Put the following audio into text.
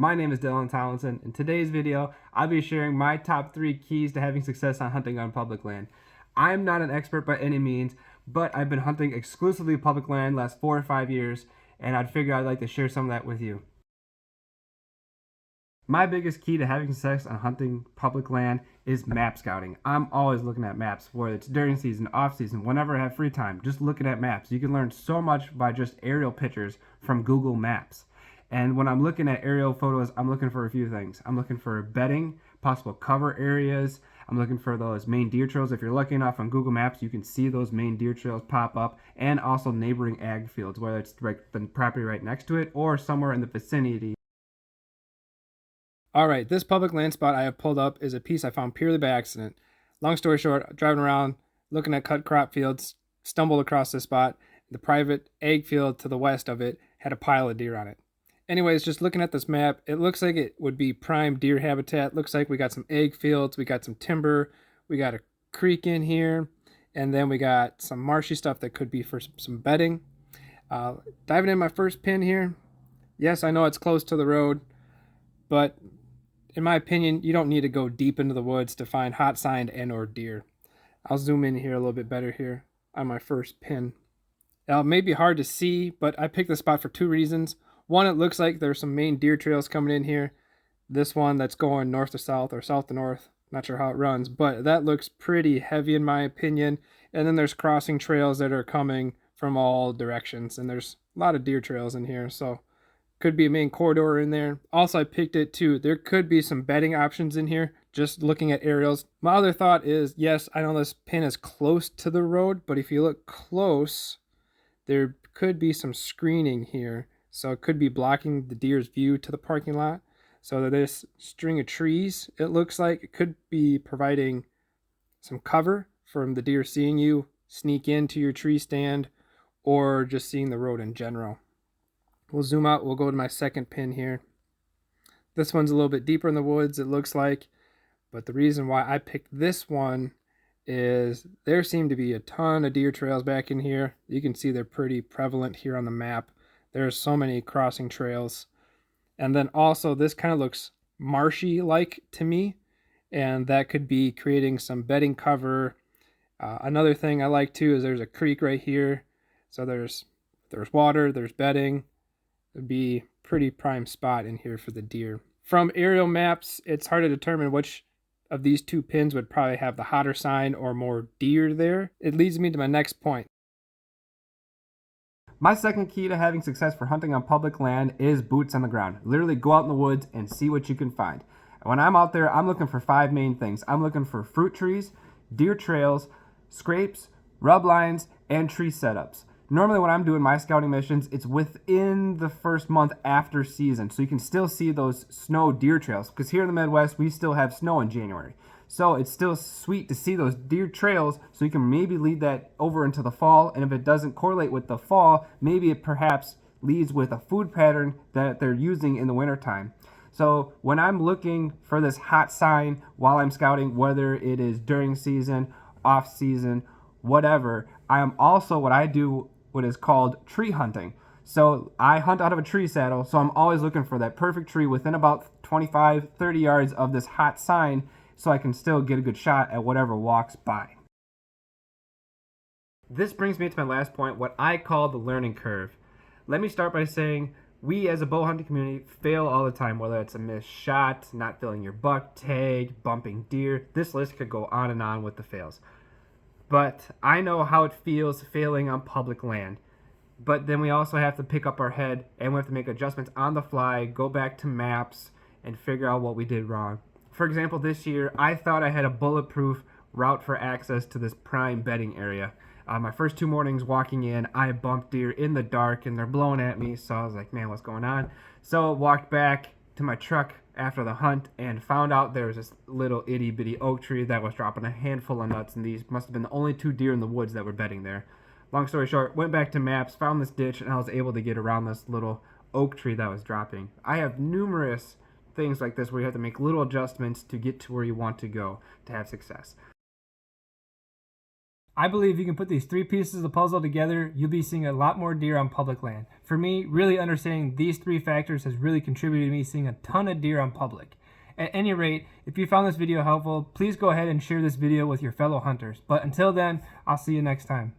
My name is Dylan Tomlinson. In today's video, I'll be sharing my top 3 keys to having success on hunting on public land. I'm not an expert by any means, but I've been hunting exclusively public land last 4 or 5 years, and I'd figure I'd like to share some of that with you. My biggest key to having success on hunting public land is map scouting. I'm always looking at maps, whether it's during season, off season, whenever I have free time, just looking at maps. You can learn so much by just aerial pictures from Google Maps. And when I'm looking at aerial photos, I'm looking for a few things. I'm looking for bedding, possible cover areas. I'm looking for those main deer trails. If you're lucky enough on Google Maps, you can see those main deer trails pop up, and also neighboring ag fields, whether it's the property right next to it or somewhere in the vicinity. All right, this public land spot I have pulled up is a piece I found purely by accident. Long story short, driving around, looking at cut crop fields, stumbled across this spot. The private ag field to the west of it had a pile of deer on it. Anyways, just looking at this map, it looks like it would be prime deer habitat. Looks like we got some ag fields, we got some timber, we got a creek in here, and then we got some marshy stuff that could be for some bedding. Diving in my first pin here. Yes, I know it's close to the road, but in my opinion, you don't need to go deep into the woods to find hot sign and or deer. I'll zoom in here a little bit better here on my first pin. Now, it may be hard to see, but I picked this spot for 2 reasons. One, it looks like there's some main deer trails coming in here. This one that's going north to south or south to north. Not sure how it runs, but that looks pretty heavy in my opinion. And then there's crossing trails that are coming from all directions. And there's a lot of deer trails in here, so could be a main corridor in there. Also, I picked it too. There could be some bedding options in here, just looking at aerials. My other thought is, yes, I know this pin is close to the road, but if you look close, there could be some screening here. So it could be blocking the deer's view to the parking lot. So that this string of trees, it looks like it could be providing some cover from the deer seeing you sneak into your tree stand or just seeing the road in general. We'll zoom out. We'll go to my second pin here. This one's a little bit deeper in the woods, it looks like. But the reason why I picked this one is there seem to be a ton of deer trails back in here. You can see they're pretty prevalent here on the map. There's so many crossing trails. And then also this kind of looks marshy-like to me. And that could be creating some bedding cover. Another thing I like too is there's a creek right here. So there's water, there's bedding. It'd be a pretty prime spot in here for the deer. From aerial maps, it's hard to determine which of these 2 pins would probably have the hotter sign or more deer there. It leads me to my next point. My second key to having success for hunting on public land is boots on the ground. Literally go out in the woods and see what you can find. When I'm out there, I'm looking for 5 main things. I'm looking for fruit trees, deer trails, scrapes, rub lines, and tree setups. Normally when I'm doing my scouting missions, it's within the first month after season, so you can still see those snow deer trails, because here in the Midwest, we still have snow in January. So it's still sweet to see those deer trails, so you can maybe lead that over into the fall, and if it doesn't correlate with the fall, maybe it perhaps leads with a food pattern that they're using in the wintertime. So when I'm looking for this hot sign while I'm scouting, whether it is during season, off season, whatever, I am also what is called tree hunting. So I hunt out of a tree saddle, so I'm always looking for that perfect tree within about 25, 30 yards of this hot sign, so I can still get a good shot at whatever walks by. This brings me to my last point, what I call the learning curve. Let me start by saying we as a bow hunting community fail all the time, whether it's a missed shot, not filling your buck tag, bumping deer. This list could go on and on with the fails. But I know how it feels failing on public land. But then we also have to pick up our head and we have to make adjustments on the fly, go back to maps, and figure out what we did wrong. For example, this year, I thought I had a bulletproof route for access to this prime bedding area. My first 2 mornings walking in, I bumped deer in the dark and they're blowing at me, so I was like, man, what's going on? So I walked back to my truck after the hunt and found out there was this little itty bitty oak tree that was dropping a handful of nuts, and these must have been the only 2 deer in the woods that were bedding there. Long story short, went back to maps, found this ditch, and I was able to get around this little oak tree that was dropping. I have numerous things like this where you have to make little adjustments to get to where you want to go to have success. I believe you can put these three pieces of the puzzle together, you'll be seeing a lot more deer on public land. For me, really understanding these three factors has really contributed to me seeing a ton of deer on public. At any rate, if you found this video helpful, please go ahead and share this video with your fellow hunters. But until then, I'll see you next time.